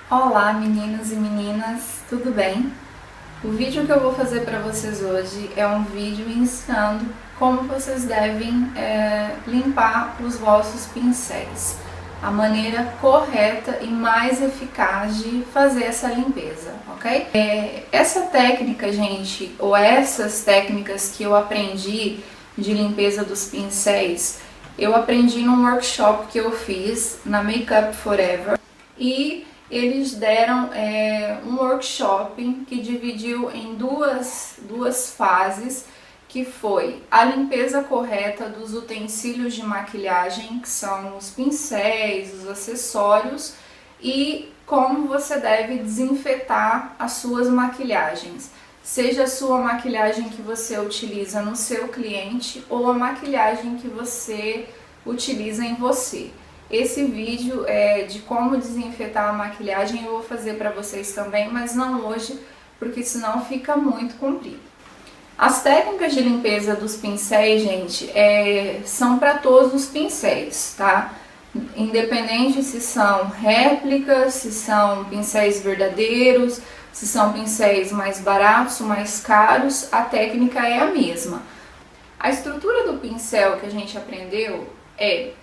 Olá meninos e meninas, tudo bem? O vídeo que eu vou fazer para vocês hoje é um vídeo ensinando como vocês devem limpar os vossos pincéis. A maneira correta e mais eficaz de fazer essa limpeza, ok? Essa técnica, gente, ou essas técnicas que eu aprendi de limpeza dos pincéis, eu aprendi num workshop que eu fiz na Makeup Forever e eles deram um workshop que dividiu em duas fases, que foi a limpeza correta dos utensílios de maquiagem, que são os pincéis, os acessórios, e como você deve desinfetar as suas maquilhagens, seja a sua maquilhagem que você utiliza no seu cliente ou a maquilhagem que você utiliza em você. Esse vídeo de como desinfetar a maquilhagem eu vou fazer para vocês também, mas não hoje, porque senão fica muito comprido. As técnicas de limpeza dos pincéis, gente, são para todos os pincéis, tá? Independente se são réplicas, se são pincéis verdadeiros, se são pincéis mais baratos ou mais caros, a técnica é a mesma. A estrutura do pincel que a gente aprendeu é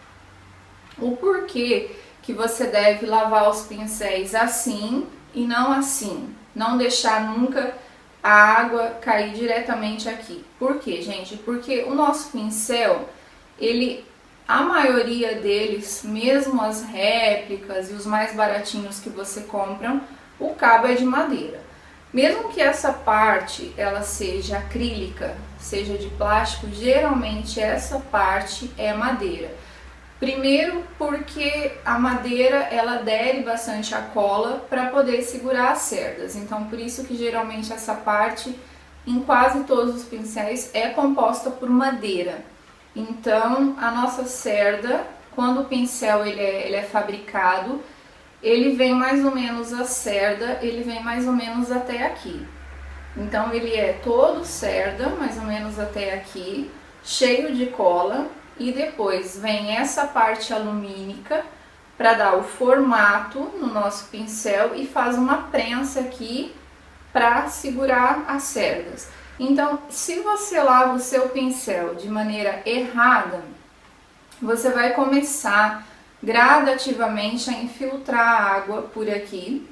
o porquê que você deve lavar os pincéis assim e não assim. Não deixar nunca a água cair diretamente aqui. Por quê, gente? Porque o nosso pincel, a maioria deles, mesmo as réplicas e os mais baratinhos que você compra, o cabo é de madeira. Mesmo que essa parte ela seja acrílica, seja de plástico, geralmente essa parte é madeira. Primeiro porque a madeira ela adere bastante à cola para poder segurar as cerdas, então por isso que geralmente essa parte em quase todos os pincéis é composta por madeira. Então a nossa cerda, quando o pincel ele é fabricado, ele vem mais ou menos a cerda, ele vem mais ou menos até aqui. Então ele é todo cerda, mais ou menos até aqui, cheio de cola. E depois vem essa parte alumínica para dar o formato no nosso pincel e faz uma prensa aqui para segurar as cerdas. Então, se você lava o seu pincel de maneira errada, você vai começar gradativamente a infiltrar a água por aqui.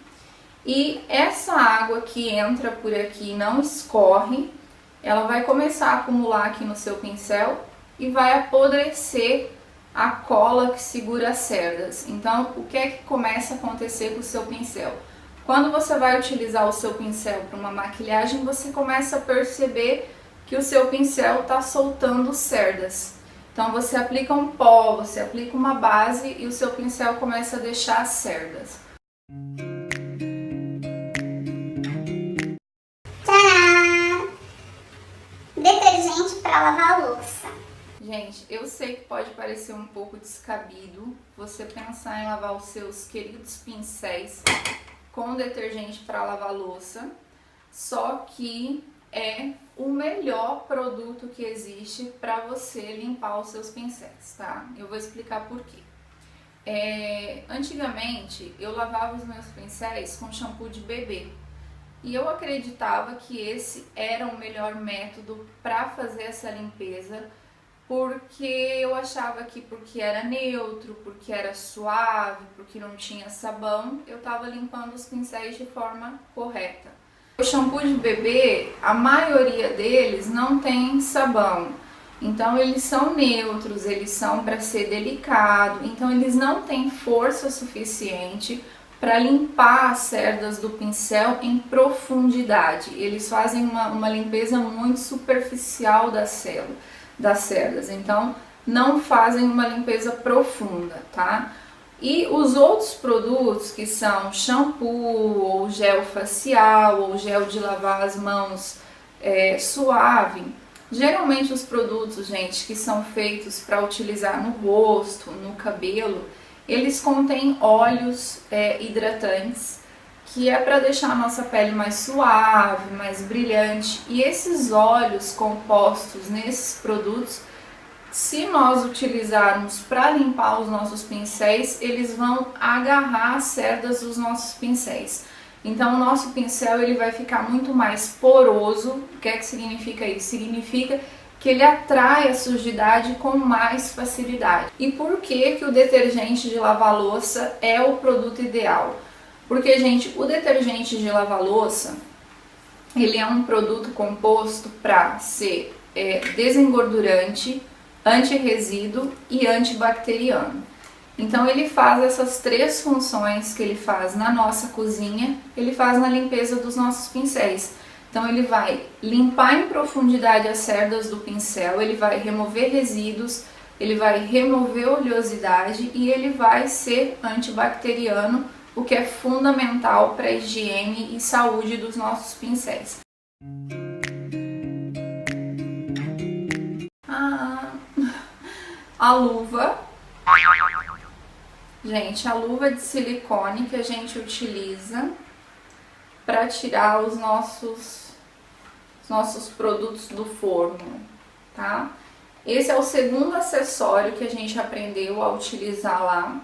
E essa água que entra por aqui não escorre, ela vai começar a acumular aqui no seu pincel e vai apodrecer a cola que segura as cerdas. Então, o que é que começa a acontecer com o seu pincel? Quando você vai utilizar o seu pincel para uma maquilhagem, você começa a perceber que o seu pincel está soltando cerdas. Então, você aplica um pó, você aplica uma base e o seu pincel começa a deixar as cerdas. Tcharam! Detergente para lavar a louça. Gente, eu sei que pode parecer um pouco descabido você pensar em lavar os seus queridos pincéis com detergente para lavar louça, só que é o melhor produto que existe para você limpar os seus pincéis, tá? Eu vou explicar por quê. Antigamente eu lavava os meus pincéis com shampoo de bebê e eu acreditava que esse era o melhor método para fazer essa limpeza, porque eu achava que porque era neutro, porque era suave, porque não tinha sabão, eu estava limpando os pincéis de forma correta. O shampoo de bebê, a maioria deles não tem sabão, então eles são neutros, eles são para ser delicado, então eles não têm força suficiente para limpar as cerdas do pincel em profundidade. Eles fazem uma limpeza muito superficial das cerdas, então não fazem uma limpeza profunda, tá? E os outros produtos que são shampoo, ou gel facial, ou gel de lavar as mãos suave, geralmente os produtos, gente, que são feitos para utilizar no rosto, no cabelo, eles contêm óleos hidratantes, que é para deixar a nossa pele mais suave, mais brilhante. E esses óleos compostos nesses produtos se nós utilizarmos para limpar os nossos pincéis, eles vão agarrar as cerdas dos nossos pincéis. Então o nosso pincel ele vai ficar muito mais poroso. O que é que significa isso? Significa que ele atrai a sujidade com mais facilidade. E por que que o detergente de lavar louça é o produto ideal? Porque, gente, o detergente de lavar louça, ele é um produto composto para ser desengordurante, anti-resíduo e antibacteriano. Então ele faz essas três funções que ele faz na nossa cozinha, ele faz na limpeza dos nossos pincéis. Então ele vai limpar em profundidade as cerdas do pincel, ele vai remover resíduos, ele vai remover oleosidade e ele vai ser antibacteriano, o que é fundamental para a higiene e saúde dos nossos pincéis. A luva. Gente, a luva de silicone que a gente utiliza para tirar os nossos produtos do forno, tá? Esse é o segundo acessório que a gente aprendeu a utilizar lá.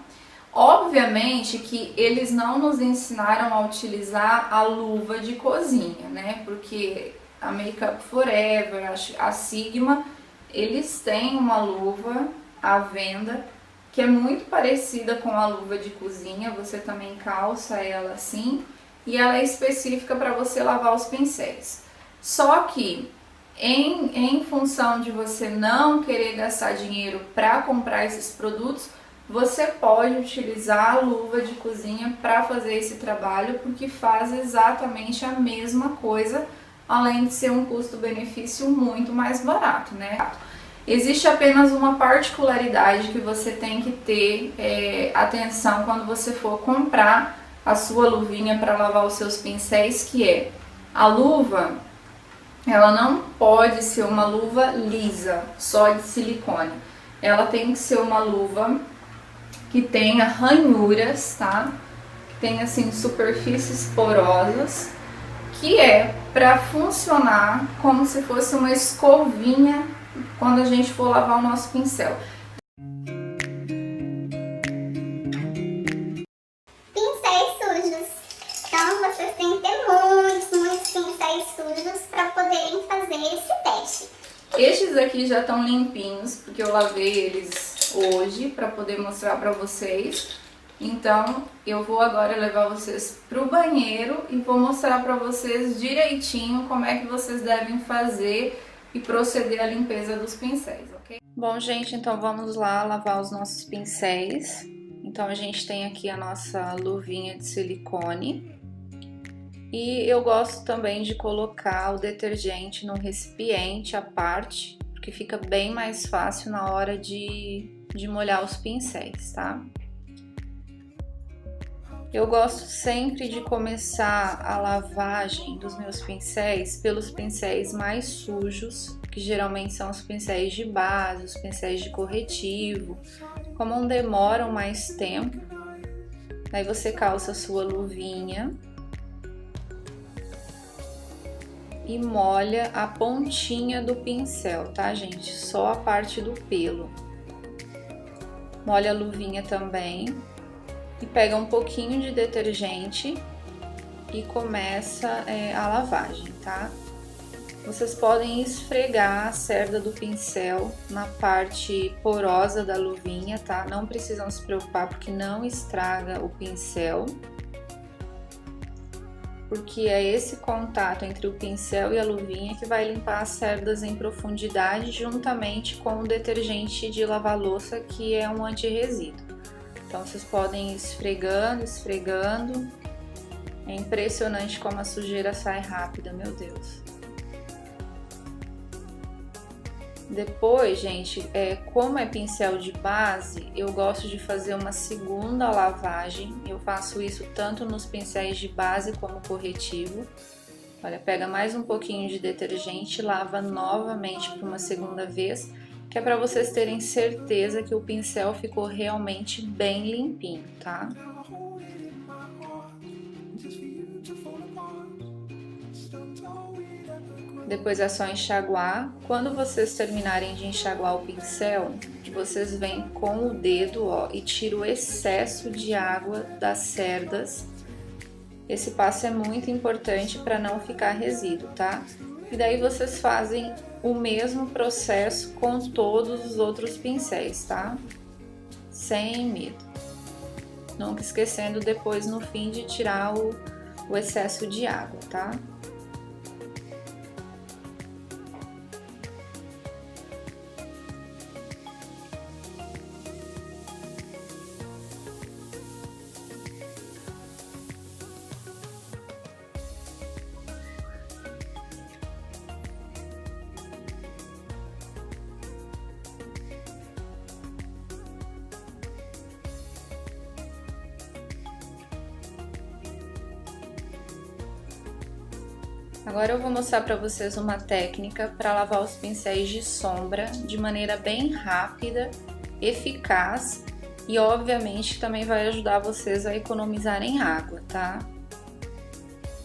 Obviamente que eles não nos ensinaram a utilizar a luva de cozinha, né? Porque a Makeup Forever, a Sigma, eles têm uma luva à venda que é muito parecida com a luva de cozinha. Você também calça ela assim e ela é específica para você lavar os pincéis. Só que em função de você não querer gastar dinheiro para comprar esses produtos, você pode utilizar a luva de cozinha para fazer esse trabalho, porque faz exatamente a mesma coisa, além de ser um custo-benefício muito mais barato, né? Existe apenas uma particularidade que você tem que ter atenção quando você for comprar a sua luvinha para lavar os seus pincéis, que é a luva, ela não pode ser uma luva lisa, só de silicone. Ela tem que ser uma luva que tenha ranhuras, tá? Que tenha assim superfícies porosas, que é para funcionar como se fosse uma escovinha quando a gente for lavar o nosso pincel. Pincéis sujos. Então vocês têm que ter muitos pincéis sujos para poderem fazer esse teste. Estes aqui já estão limpinhos, porque eu lavei eles hoje para poder mostrar para vocês. Então eu vou agora levar vocês para o banheiro e vou mostrar para vocês direitinho como é que vocês devem fazer e proceder à limpeza dos pincéis, ok? Bom, gente, então vamos lá lavar os nossos pincéis. Então a gente tem aqui a nossa luvinha de silicone. E eu gosto também de colocar o detergente num recipiente à parte, porque fica bem mais fácil na hora de molhar os pincéis, tá? Eu gosto sempre de começar a lavagem dos meus pincéis pelos pincéis mais sujos, que geralmente são os pincéis de base, os pincéis de corretivo, como demoram mais tempo. Aí você calça a sua luvinha e molha a pontinha do pincel, tá, gente? Só a parte do pelo. Molha a luvinha também e pega um pouquinho de detergente e começa a lavagem, tá? Vocês podem esfregar a cerda do pincel na parte porosa da luvinha, tá? Não precisam se preocupar porque não estraga o pincel, porque é esse contato entre o pincel e a luvinha que vai limpar as cerdas em profundidade juntamente com o detergente de lavar louça, que é um anti-resíduo. Então vocês podem ir esfregando, esfregando. É impressionante como a sujeira sai rápida, meu Deus. Depois, gente, como é pincel de base, eu gosto de fazer uma segunda lavagem. Eu faço isso tanto nos pincéis de base como corretivo. Olha, pega mais um pouquinho de detergente, lava novamente por uma segunda vez, que é para vocês terem certeza que o pincel ficou realmente bem limpinho, tá? Depois é só enxaguar. Quando vocês terminarem de enxaguar o pincel, vocês vêm com o dedo, ó, e tiram o excesso de água das cerdas. Esse passo é muito importante para não ficar resíduo, tá? E daí vocês fazem o mesmo processo com todos os outros pincéis, tá? Sem medo. Nunca esquecendo depois no fim de tirar o excesso de água, tá? Agora eu vou mostrar para vocês uma técnica para lavar os pincéis de sombra de maneira bem rápida, eficaz e obviamente também vai ajudar vocês a economizarem água, tá?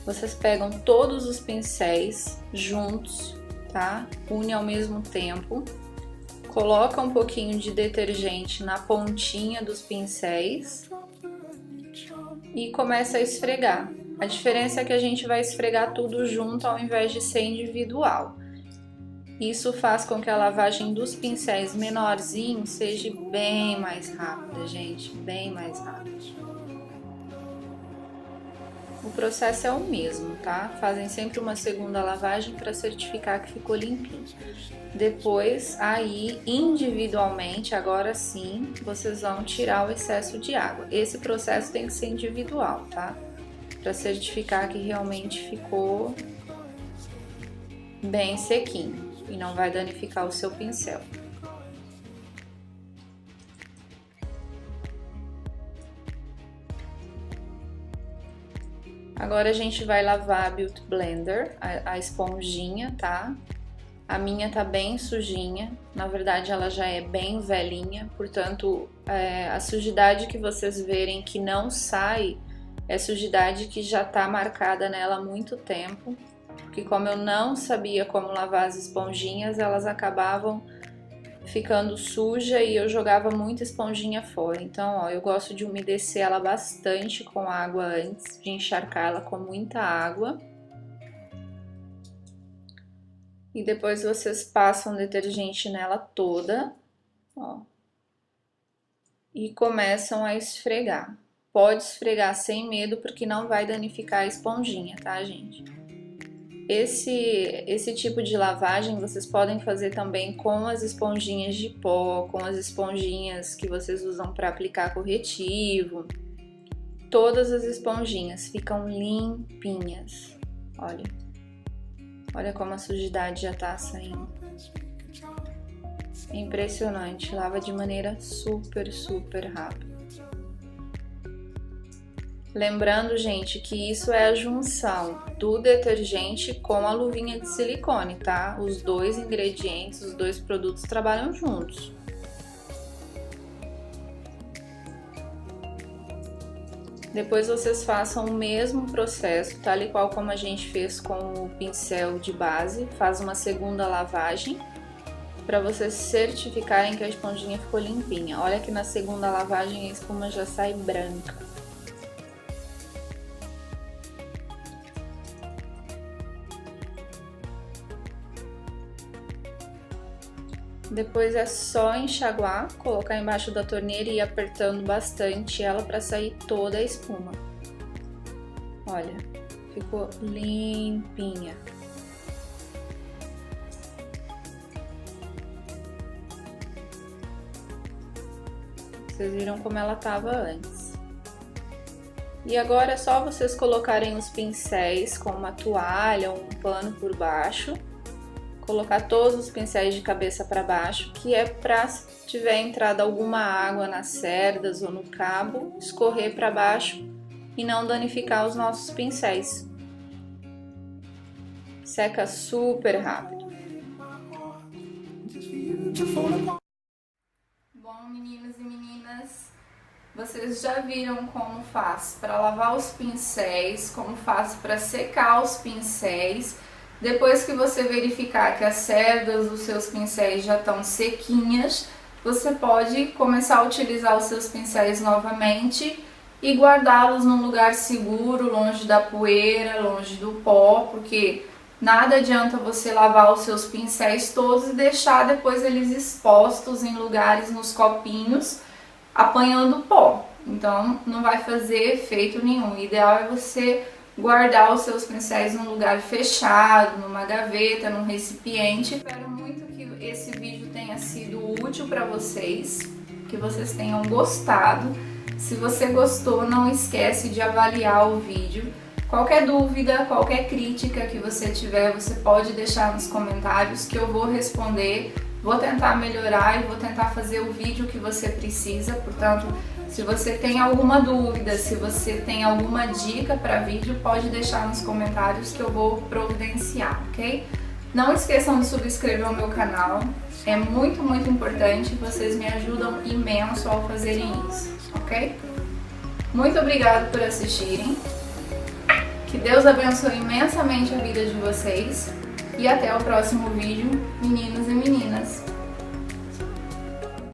Vocês pegam todos os pincéis juntos, tá? Une ao mesmo tempo, coloca um pouquinho de detergente na pontinha dos pincéis e começa a esfregar. A diferença é que a gente vai esfregar tudo junto ao invés de ser individual. Isso faz com que a lavagem dos pincéis menorzinhos seja bem mais rápida, gente, bem mais rápida. O processo é o mesmo, tá? Fazem sempre uma segunda lavagem para certificar que ficou limpinho. Depois, aí, individualmente, agora sim, vocês vão tirar o excesso de água. Esse processo tem que ser individual, tá? Para certificar que realmente ficou bem sequinho e não vai danificar o seu pincel. Agora a gente vai lavar a Beauty Blender, a esponjinha, tá? A minha tá bem sujinha, na verdade ela já é bem velhinha, portanto a sujidade que vocês verem que não sai é sujidade que já tá marcada nela há muito tempo, porque como eu não sabia como lavar as esponjinhas, elas acabavam ficando suja e eu jogava muita esponjinha fora. Então, ó, eu gosto de umedecer ela bastante com água antes de encharcar ela com muita água. E depois vocês passam detergente nela toda, ó, e começam a esfregar. Pode esfregar sem medo, porque não vai danificar a esponjinha, tá, gente? Esse tipo de lavagem vocês podem fazer também com as esponjinhas de pó, com as esponjinhas que vocês usam para aplicar corretivo. Todas as esponjinhas ficam limpinhas. Olha. Olha como a sujidade já tá saindo. É impressionante, lava de maneira super, super rápida. Lembrando, gente, que isso é a junção do detergente com a luvinha de silicone, tá? Os dois ingredientes, os dois produtos trabalham juntos. Depois vocês façam o mesmo processo, tal e qual como a gente fez com o pincel de base, faz uma segunda lavagem para vocês certificarem que a esponjinha ficou limpinha. Olha que na segunda lavagem a espuma já sai branca. Depois é só enxaguar, colocar embaixo da torneira e ir apertando bastante ela para sair toda a espuma. Olha, ficou limpinha. Vocês viram como ela estava antes. E agora é só vocês colocarem os pincéis com uma toalha ou um pano por baixo. Colocar todos os pincéis de cabeça para baixo, que é para se tiver entrado alguma água nas cerdas ou no cabo, escorrer para baixo e não danificar os nossos pincéis. Seca super rápido. Bom, meninos e meninas, vocês já viram como faz para lavar os pincéis, como faz para secar os pincéis. Depois que você verificar que as cerdas dos seus pincéis já estão sequinhas, você pode começar a utilizar os seus pincéis novamente e guardá-los num lugar seguro, longe da poeira, longe do pó, porque nada adianta você lavar os seus pincéis todos e deixar depois eles expostos em lugares nos copinhos, apanhando pó. Então não vai fazer efeito nenhum. O ideal é você guardar os seus pincéis num lugar fechado, numa gaveta, num recipiente. Espero muito que esse vídeo tenha sido útil para vocês, que vocês tenham gostado. Se você gostou, não esquece de avaliar o vídeo. Qualquer dúvida, qualquer crítica que você tiver, você pode deixar nos comentários que eu vou responder. Vou tentar melhorar e vou tentar fazer o vídeo que você precisa. Portanto, se você tem alguma dúvida, se você tem alguma dica para vídeo, pode deixar nos comentários que eu vou providenciar, ok? Não esqueçam de subscrever o meu canal, é muito importante, vocês me ajudam imenso ao fazerem isso, ok? Muito obrigada por assistirem, que Deus abençoe imensamente a vida de vocês e até o próximo vídeo, meninos e meninas!